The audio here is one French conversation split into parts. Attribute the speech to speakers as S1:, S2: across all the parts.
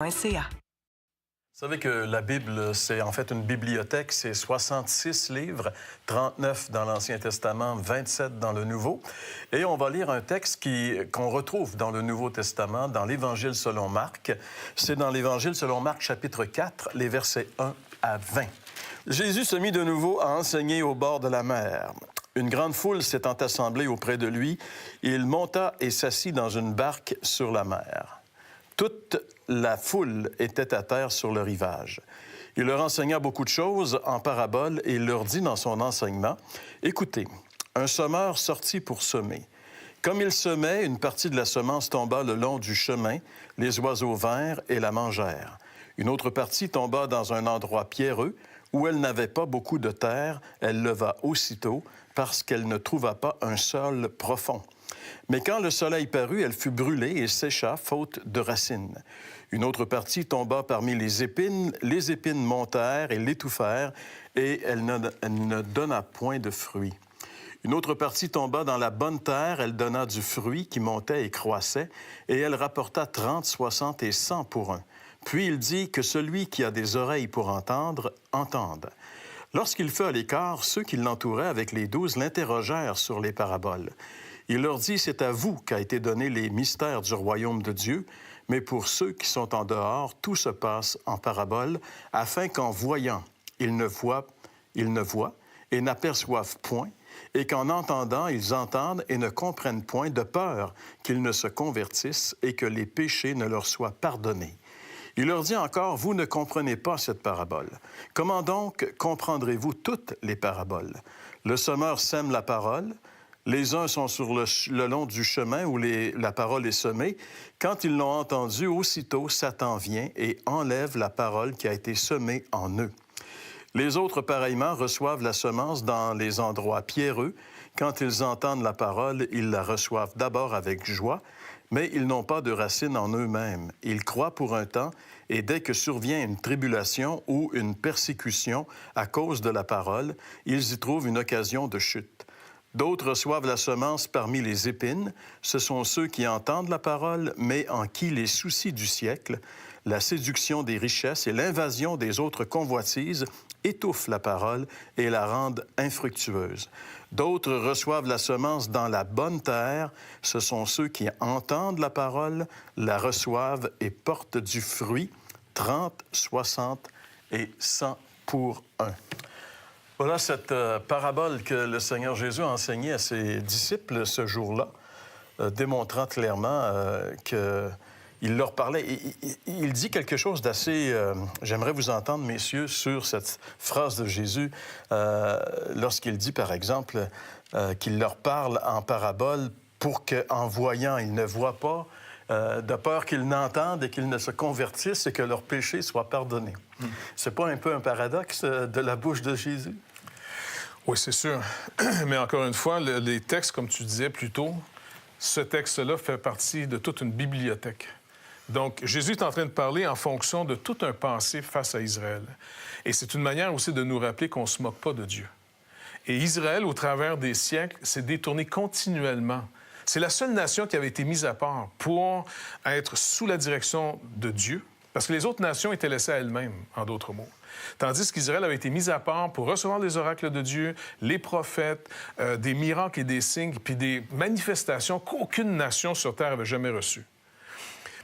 S1: Vous savez que la Bible, c'est en fait une bibliothèque, c'est 66 livres, 39 dans l'Ancien Testament, 27 dans le Nouveau. Et on va lire un texte qu'on retrouve dans le Nouveau Testament, dans l'Évangile selon Marc. C'est dans l'Évangile selon Marc, chapitre 4, les versets 1 à 20. Jésus se mit de nouveau à enseigner au bord de la mer. Une grande foule s'étant assemblée auprès de lui, il monta et s'assit dans une barque sur la mer. Toute la foule était à terre sur le rivage. Il leur enseigna beaucoup de choses en paraboles et il leur dit dans son enseignement, « Écoutez, un semeur sortit pour semer. Comme il semait, une partie de la semence tomba le long du chemin, les oiseaux vinrent et la mangèrent. Une autre partie tomba dans un endroit pierreux, où elle n'avait pas beaucoup de terre, elle leva aussitôt, parce qu'elle ne trouva pas un sol profond. Mais quand le soleil parut, elle fut brûlée et sécha, faute de racines. Une autre partie tomba parmi les épines montèrent et l'étouffèrent, et elle ne donna point de fruits. Une autre partie tomba dans la bonne terre, elle donna du fruit qui montait et croissait, et elle rapporta 30, 60 et 100 pour un. Puis il dit que celui qui a des oreilles pour entendre, entende. Lorsqu'il fut à l'écart, ceux qui l'entouraient avec les 12 l'interrogèrent sur les paraboles. Il leur dit, c'est à vous qu'a été donné les mystères du royaume de Dieu, mais pour ceux qui sont en dehors, tout se passe en paraboles, afin qu'en voyant, ils ne voient et n'aperçoivent point, et qu'en entendant, ils entendent et ne comprennent point, de peur qu'ils ne se convertissent et que les péchés ne leur soient pardonnés. Il leur dit encore, vous ne comprenez pas cette parabole. Comment donc comprendrez-vous toutes les paraboles? Le semeur sème la parole. Les uns sont sur le long du chemin où la parole est semée. Quand ils l'ont entendue, aussitôt Satan vient et enlève la parole qui a été semée en eux. Les autres, pareillement, reçoivent la semence dans les endroits pierreux. Quand ils entendent la parole, ils la reçoivent d'abord avec joie, mais ils n'ont pas de racine en eux-mêmes. Ils croient pour un temps, et dès que survient une tribulation ou une persécution à cause de la parole, ils y trouvent une occasion de chute. D'autres reçoivent la semence parmi les épines. Ce sont ceux qui entendent la parole, mais en qui les soucis du siècle, la séduction des richesses et l'invasion des autres convoitises étouffent la parole et la rendent infructueuse. D'autres reçoivent la semence dans la bonne terre. Ce sont ceux qui entendent la parole, la reçoivent et portent du fruit, 30, 60 et 100 pour un. Voilà cette parabole que le Seigneur Jésus a enseignée à ses disciples ce jour-là, démontrant clairement qu'il leur parlait. Il dit quelque chose d'assez... J'aimerais vous entendre, messieurs, sur cette phrase de Jésus lorsqu'il dit, par exemple, qu'il leur parle en parabole pour qu'en voyant, ils ne voient pas, de peur qu'ils n'entendent et qu'ils ne se convertissent et que leurs péchés soient pardonnés. C'est pas un peu un paradoxe de la bouche de Jésus?
S2: Oui, c'est sûr. Mais encore une fois, les textes, comme tu disais plus tôt, ce texte-là fait partie de toute une bibliothèque. Donc, Jésus est en train de parler en fonction de tout un passé face à Israël. Et c'est une manière aussi de nous rappeler qu'on ne se moque pas de Dieu. Et Israël, au travers des siècles, s'est détourné continuellement. C'est la seule nation qui avait été mise à part pour être sous la direction de Dieu, parce que les autres nations étaient laissées à elles-mêmes, en d'autres mots. Tandis qu'Israël avait été mis à part pour recevoir les oracles de Dieu, les prophètes, des miracles et des signes, puis des manifestations qu'aucune nation sur terre avait jamais reçues.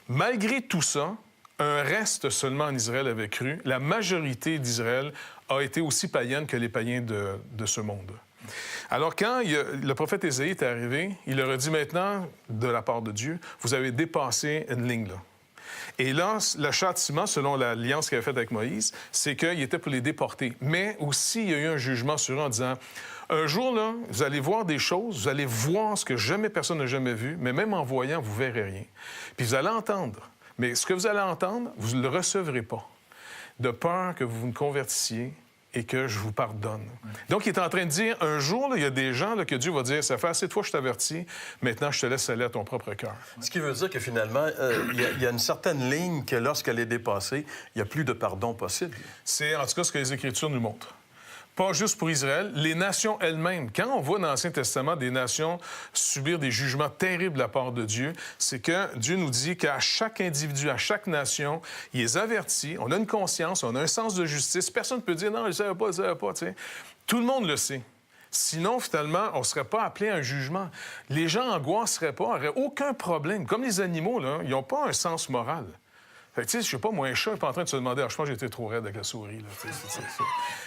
S2: Malgré tout ça, un reste seulement en Israël avait cru. La majorité d'Israël a été aussi païenne que les païens de ce monde. Alors, quand le prophète Ésaïe est arrivé, il leur a dit maintenant, de la part de Dieu, vous avez dépassé une ligne là. Et là, le châtiment, selon l'alliance qu'il avait faite avec Moïse, c'est qu'il était pour les déporter. Mais aussi, il y a eu un jugement sur eux en disant, un jour, là, vous allez voir des choses, vous allez voir ce que jamais personne n'a jamais vu, mais même en voyant, vous ne verrez rien. Puis vous allez entendre. Mais ce que vous allez entendre, vous ne le recevrez pas. De peur que vous vous convertissiez et que je vous pardonne. Donc, il est en train de dire, un jour, là, il y a des gens là, que Dieu va dire, ça fait assez de fois que je t'avertis, maintenant je te laisse aller à ton propre cœur.
S1: Ce qui veut dire que finalement, il y a une certaine ligne que lorsqu'elle est dépassée, il n'y a plus de pardon possible.
S2: C'est en tout cas ce que les Écritures nous montrent. pas juste pour Israël, les nations elles-mêmes. Quand on voit dans l'Ancien Testament des nations subir des jugements terribles de la part de Dieu, c'est que Dieu nous dit qu'à chaque individu, à chaque nation, il les avertit, on a une conscience, on a un sens de justice. Personne ne peut dire « non, je ne savais pas, je ne savais pas ». Tu sais. Tout le monde le sait. Sinon, finalement, on ne serait pas appelé à un jugement. Les gens angoisseraient pas, n'auraient aucun problème. Comme les animaux, là, ils n'ont pas un sens moral. Fait que, tu sais, je sais pas, moi, un chat n'est pas en train de se demander, je pense que j'étais trop raide avec la souris, là.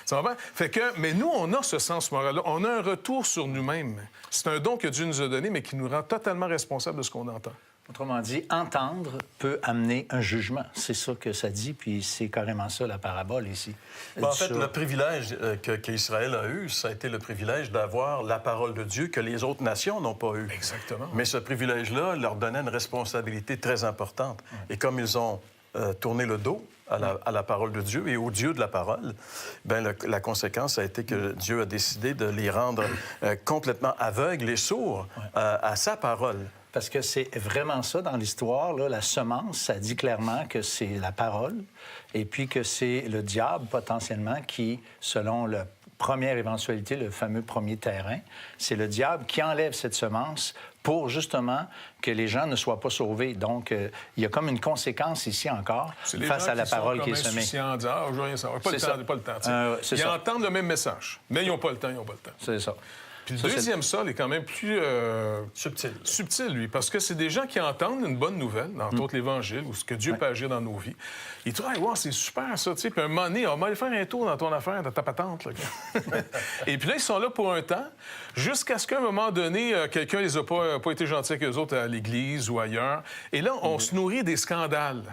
S2: Ça va bien? Fait que, mais nous, on a ce sens moral-là. On a un retour sur nous-mêmes. C'est un don que Dieu nous a donné, mais qui nous rend totalement responsables de ce qu'on entend.
S3: Autrement dit, entendre peut amener un jugement. C'est ça que ça dit, puis c'est carrément ça, la parabole ici.
S1: En fait, le privilège qu'Israël a eu, ça a été le privilège d'avoir la parole de Dieu que les autres nations n'ont pas eu.
S2: Exactement.
S1: Mais ce privilège-là leur donnait une responsabilité très importante. Et comme ils ont tourné le dos à la parole de Dieu et au Dieu de la parole, bien, la conséquence a été que Dieu a décidé de les rendre complètement aveugles et sourds à sa parole.
S3: Parce que c'est vraiment ça dans l'histoire, là, la semence, ça dit clairement que c'est la parole et puis que c'est le diable potentiellement qui, selon la première éventualité, le fameux premier terrain, c'est le diable qui enlève cette semence pour justement que les gens ne soient pas sauvés. Donc, il y a comme une conséquence ici encore face à la parole qui est semée.
S2: C'est les gens qui sont comme insouciants, en disant « je veux rien savoir ». Pas le temps. Ils entendent le même message, mais ils n'ont pas le temps,
S3: C'est ça.
S2: Puis le deuxième sol est quand même plus subtil, lui, parce que c'est des gens qui entendent une bonne nouvelle, entre autres l'Évangile, ou ce que Dieu peut agir dans nos vies. Ils disent « hey, wow, c'est super, ça, tu sais. » Puis un moment donné, on va aller faire un tour dans ton affaire, dans ta patente. Là. Et puis là, ils sont là pour un temps, jusqu'à ce qu'à un moment donné, quelqu'un les a pas été gentil avec eux autres à l'Église ou ailleurs. Et là, on se nourrit des scandales.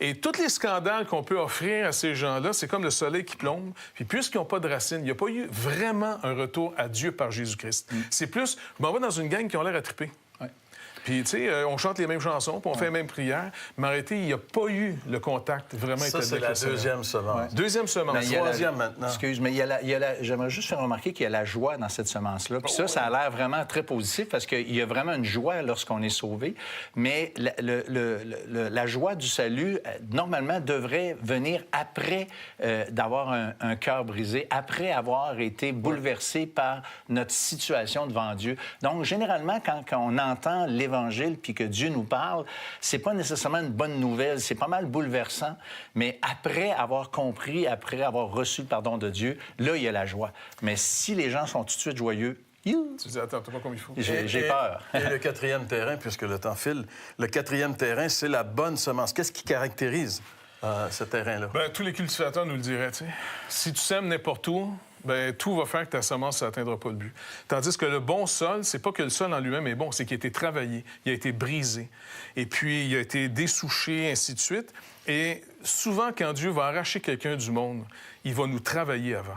S2: Et tous les scandales qu'on peut offrir à ces gens-là, c'est comme le soleil qui plombe. Puis puisqu'ils n'ont pas de racines, il n'y a pas eu vraiment un retour à Dieu par Jésus-Christ. C'est plus, je m'en vais dans une gang qui ont l'air à triper. Puis, tu sais, on chante les mêmes chansons, puis on fait les mêmes prières, mais arrêtez, il n'y a pas eu le contact vraiment établi.
S1: Ça, c'est la deuxième semence.
S2: Deuxième semence.
S1: Troisième maintenant.
S3: Excuse, mais j'aimerais juste faire remarquer qu'il y a la joie dans cette semence-là. Puis ça a l'air vraiment très positif parce qu'il y a vraiment une joie lorsqu'on est sauvé. Mais la joie du salut, normalement, devrait venir après d'avoir un cœur brisé, après avoir été bouleversé par notre situation devant Dieu. Donc, généralement, quand on entend l'Évangile puis que Dieu nous parle, c'est pas nécessairement une bonne nouvelle, c'est pas mal bouleversant, mais après avoir compris, après avoir reçu le pardon de Dieu, là, il y a la joie. Mais si les gens sont tout de suite joyeux,
S2: tu dis, attends, pas comme il faut.
S3: J'ai peur.
S1: Et le quatrième terrain, puisque le temps file, le quatrième terrain, c'est la bonne semence. Qu'est-ce qui caractérise ce terrain-là?
S2: Bien, tous les cultivateurs nous le diraient, tu sais. Si tu sèmes n'importe où, bien, tout va faire que ta semence n'atteindra pas le but. Tandis que le bon sol, c'est pas que le sol en lui-même est bon, c'est qu'il a été travaillé, il a été brisé, et puis il a été dessouché, ainsi de suite. Et souvent, quand Dieu va arracher quelqu'un du monde, il va nous travailler avant.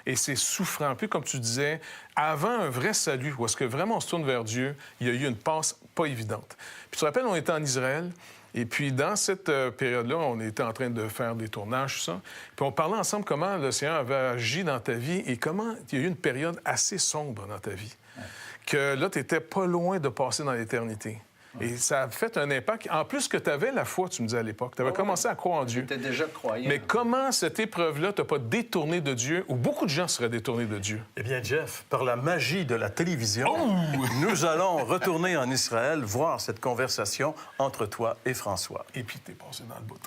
S2: Et c'est souffrant. Puis, comme tu disais, avant un vrai salut, où est-ce que vraiment on se tourne vers Dieu, il y a eu une passe pas évidente. Puis, tu te rappelles, on était en Israël, et puis, dans cette période-là, on était en train de faire des tournages, tout ça. Puis, on parlait ensemble comment le Seigneur avait agi dans ta vie et comment il y a eu une période assez sombre dans ta vie. Que là, tu n'étais pas loin de passer dans l'éternité. Et ça a fait un impact. En plus que tu avais la foi, tu me disais à l'époque. Tu avais commencé à croire en Dieu.
S3: Tu étais déjà croyant.
S2: Mais comment cette épreuve-là t'a pas détourné de Dieu, ou beaucoup de gens seraient détournés de Dieu?
S1: Eh bien, Jeff, par la magie de la télévision, nous allons retourner en Israël voir cette conversation entre toi et François.
S2: Et puis, t'es passé dans le bout.